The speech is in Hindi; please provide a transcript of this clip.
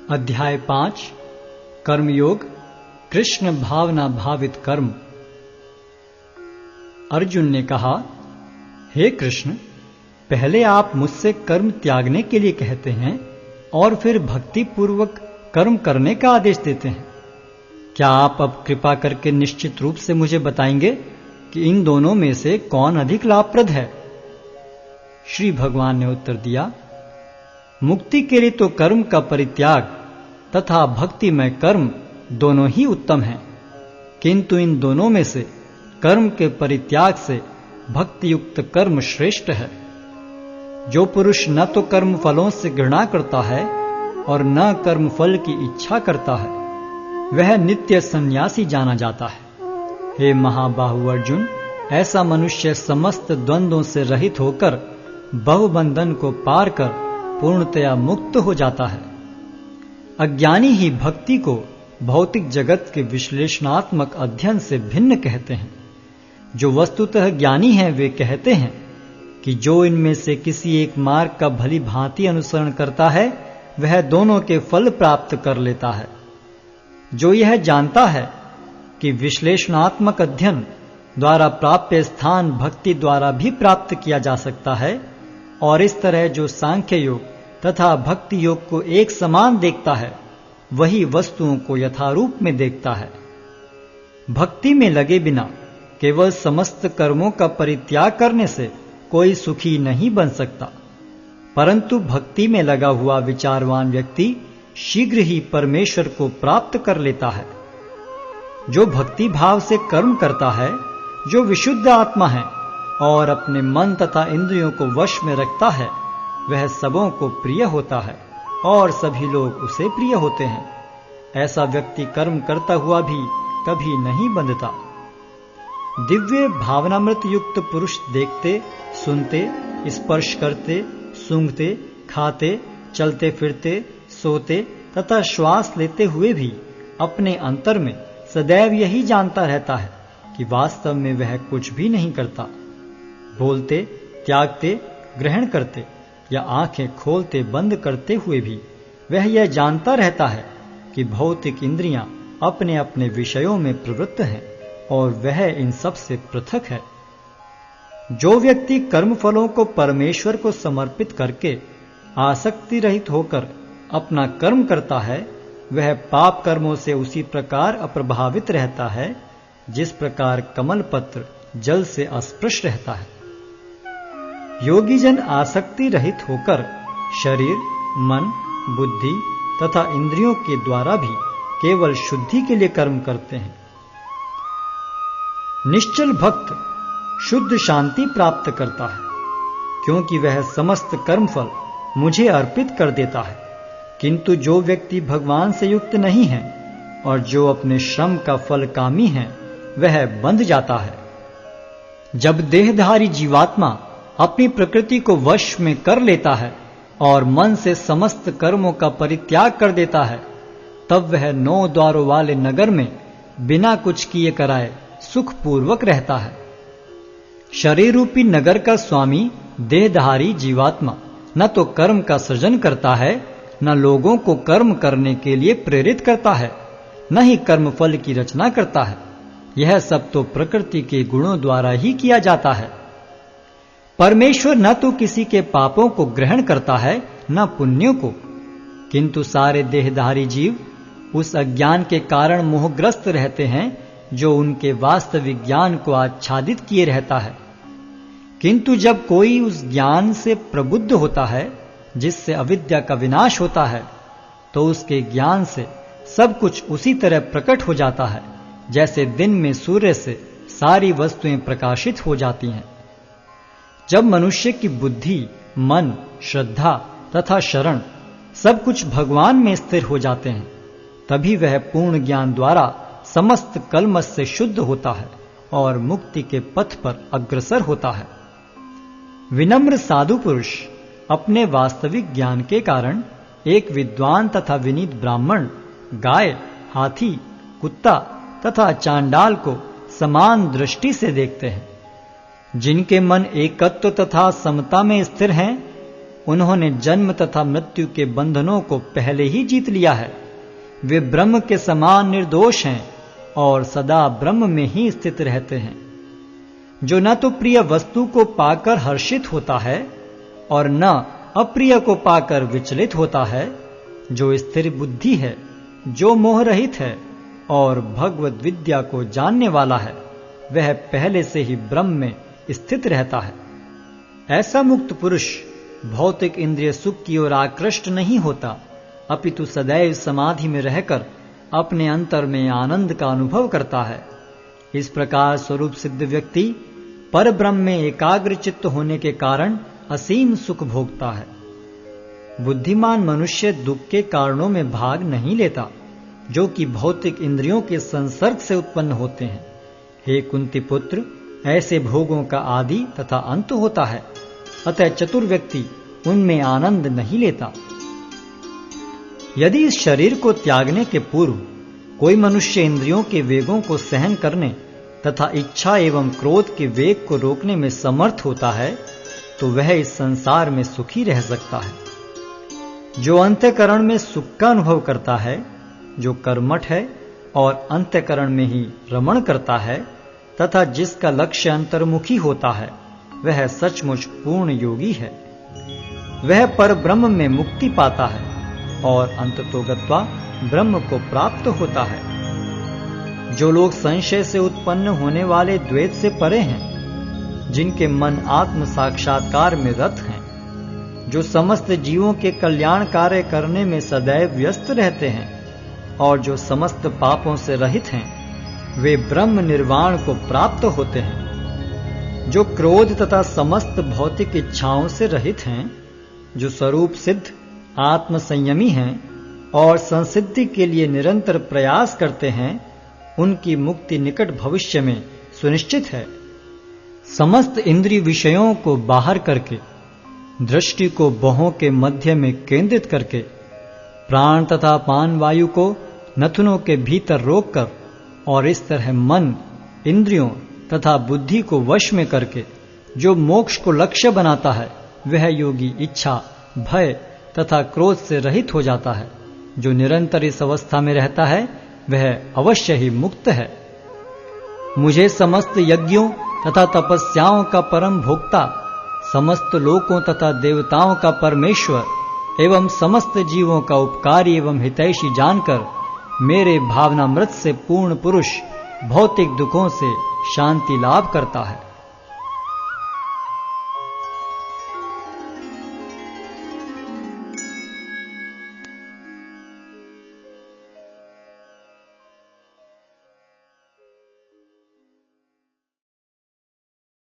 अध्याय 5 कर्मयोग कृष्ण भावना भावित कर्म। अर्जुन ने कहा, हे कृष्ण, पहले आप मुझसे कर्म त्यागने के लिए कहते हैं और फिर भक्ति पूर्वक कर्म करने का आदेश देते हैं। क्या आप अब कृपा करके निश्चित रूप से मुझे बताएंगे कि इन दोनों में से कौन अधिक लाभप्रद है? श्री भगवान ने उत्तर दिया, मुक्ति के लिए तो कर्म का परित्याग तथा भक्ति में कर्म दोनों ही उत्तम हैं, किंतु इन दोनों में से कर्म के परित्याग से भक्ति युक्त कर्म श्रेष्ठ है। जो पुरुष न तो कर्म फलों से घृणा करता है और न कर्म फल की इच्छा करता है, वह नित्य सन्यासी जाना जाता है। हे महाबाहु अर्जुन, ऐसा मनुष्य समस्त द्वंद्वों से रहित होकर बहुबंधन को पार कर पूर्णतया मुक्त हो जाता है। अज्ञानी ही भक्ति को भौतिक जगत के विश्लेषणात्मक अध्ययन से भिन्न कहते हैं। जो वस्तुतः ज्ञानी हैं वे कहते हैं कि जो इनमें से किसी एक मार्ग का भली भांति अनुसरण करता है वह दोनों के फल प्राप्त कर लेता है। जो यह जानता है कि विश्लेषणात्मक अध्ययन द्वारा प्राप्त स्थान भक्ति द्वारा भी प्राप्त किया जा सकता है, और इस तरह जो सांख्य योग तथा भक्ति योग को एक समान देखता है वही वस्तुओं को यथारूप में देखता है। भक्ति में लगे बिना केवल समस्त कर्मों का परित्याग करने से कोई सुखी नहीं बन सकता, परंतु भक्ति में लगा हुआ विचारवान व्यक्ति शीघ्र ही परमेश्वर को प्राप्त कर लेता है। जो भक्ति भाव से कर्म करता है, जो विशुद्ध आत्मा है और अपने मन तथा इंद्रियों को वश में रखता है, वह सबों को प्रिय होता है और सभी लोग उसे प्रिय होते हैं। ऐसा व्यक्ति कर्म करता हुआ भी कभी नहीं बंधता। दिव्य भावनामृत युक्त पुरुष देखते, सुनते, स्पर्श करते, सूंघते, खाते, चलते फिरते, सोते तथा श्वास लेते हुए भी अपने अंतर में सदैव यही जानता रहता है कि वास्तव में वह कुछ भी नहीं करता। बोलते, त्यागते, ग्रहण करते या आंखें खोलते बंद करते हुए भी वह यह जानता रहता है कि भौतिक इंद्रियां अपने अपने विषयों में प्रवृत्त हैं और वह इन सब से पृथक है। जो व्यक्ति कर्म फलों को परमेश्वर को समर्पित करके आसक्ति रहित होकर अपना कर्म करता है, वह पाप कर्मों से उसी प्रकार अप्रभावित रहता है जिस प्रकार कमल पत्र जल से अस्पृश रहता है। योगी जन आसक्ति रहित होकर शरीर, मन, बुद्धि तथा इंद्रियों के द्वारा भी केवल शुद्धि के लिए कर्म करते हैं। निश्चल भक्त शुद्ध शांति प्राप्त करता है, क्योंकि वह समस्त कर्मफल मुझे अर्पित कर देता है। किंतु जो व्यक्ति भगवान से युक्त नहीं है और जो अपने श्रम का फल कामी है, वह बंध जाता है। जब देहधारी जीवात्मा अपनी प्रकृति को वश में कर लेता है और मन से समस्त कर्मों का परित्याग कर देता है, तब वह 9 द्वारों वाले नगर में बिना कुछ किए कराए सुखपूर्वक रहता है। शरीर रूपी नगर का स्वामी देहधारी जीवात्मा न तो कर्म का सृजन करता है, न लोगों को कर्म करने के लिए प्रेरित करता है, न ही कर्म फल की रचना करता है। यह सब तो प्रकृति के गुणों द्वारा ही किया जाता है। परमेश्वर न तो किसी के पापों को ग्रहण करता है न पुण्यों को, किंतु सारे देहधारी जीव उस अज्ञान के कारण मोहग्रस्त रहते हैं जो उनके वास्तविक ज्ञान को आच्छादित किए रहता है। किंतु जब कोई उस ज्ञान से प्रबुद्ध होता है जिससे अविद्या का विनाश होता है, तो उसके ज्ञान से सब कुछ उसी तरह प्रकट हो जाता है जैसे दिन में सूर्य से सारी वस्तुएं प्रकाशित हो जाती हैं। जब मनुष्य की बुद्धि, मन, श्रद्धा तथा शरण सब कुछ भगवान में स्थिर हो जाते हैं, तभी वह पूर्ण ज्ञान द्वारा समस्त कलमश से शुद्ध होता है और मुक्ति के पथ पर अग्रसर होता है। विनम्र साधु पुरुष अपने वास्तविक ज्ञान के कारण एक विद्वान तथा विनीत ब्राह्मण, गाय, हाथी, कुत्ता तथा चांडाल को समान दृष्टि से देखते हैं। जिनके मन एकत्व तथा समता में स्थिर हैं, उन्होंने जन्म तथा मृत्यु के बंधनों को पहले ही जीत लिया है। वे ब्रह्म के समान निर्दोष हैं और सदा ब्रह्म में ही स्थित रहते हैं। जो न तो प्रिय वस्तु को पाकर हर्षित होता है और न अप्रिय को पाकर विचलित होता है, जो स्थिर बुद्धि है, जो मोह रहित है और भगवद विद्या को जानने वाला है, वह पहले से ही ब्रह्म में स्थित रहता है। ऐसा मुक्त पुरुष भौतिक इंद्रिय सुख की ओर आकृष्ट नहीं होता, अपितु सदैव समाधि में रहकर अपने अंतर में आनंद का अनुभव करता है। इस प्रकार स्वरूप सिद्ध व्यक्ति पर ब्रह्म में एकाग्र चित्त होने के कारण असीम सुख भोगता है। बुद्धिमान मनुष्य दुख के कारणों में भाग नहीं लेता, जो कि भौतिक इंद्रियों के संसर्ग से उत्पन्न होते हैं। हे कुंती पुत्र, ऐसे भोगों का आदि तथा अंत होता है, अतः चतुर व्यक्ति उनमें आनंद नहीं लेता। यदि इस शरीर को त्यागने के पूर्व कोई मनुष्य इंद्रियों के वेगों को सहन करने तथा इच्छा एवं क्रोध के वेग को रोकने में समर्थ होता है, तो वह इस संसार में सुखी रह सकता है। जो अंतःकरण में सुख का अनुभव करता है, जो कर्मठ है और अंतःकरण में ही रमण करता है तथा जिसका लक्ष्य अंतर्मुखी होता है, वह सचमुच पूर्ण योगी है। वह पर ब्रह्म में मुक्ति पाता है और अंततोगत्वा ब्रह्म को प्राप्त होता है। जो लोग संशय से उत्पन्न होने वाले द्वैत से परे हैं, जिनके मन आत्म साक्षात्कार में रत हैं, जो समस्त जीवों के कल्याण कार्य करने में सदैव व्यस्त रहते हैं और जो समस्त पापों से रहित हैं, वे ब्रह्म निर्वाण को प्राप्त होते हैं। जो क्रोध तथा समस्त भौतिक इच्छाओं से रहित हैं, जो स्वरूप सिद्ध आत्म संयमी हैं और संसिद्धि के लिए निरंतर प्रयास करते हैं, उनकी मुक्ति निकट भविष्य में सुनिश्चित है। समस्त इंद्रिय विषयों को बाहर करके, दृष्टि को भौहों के मध्य में केंद्रित करके, प्राण तथा पान वायु को नथुनों के भीतर रोककर और इस तरह मन, इंद्रियों तथा बुद्धि को वश में करके जो मोक्ष को लक्ष्य बनाता है, वह योगी इच्छा, भय तथा क्रोध से रहित हो जाता है। जो निरंतर इस अवस्था में रहता है, वह अवश्य ही मुक्त है। मुझे समस्त यज्ञों तथा तपस्याओं का परम भोक्ता, समस्त लोकों तथा देवताओं का परमेश्वर एवं समस्त जीवों का उपकारी एवं हितैषी जानकर मेरे भावनामृत से पूर्ण पुरुष भौतिक दुखों से शांति लाभ करता है।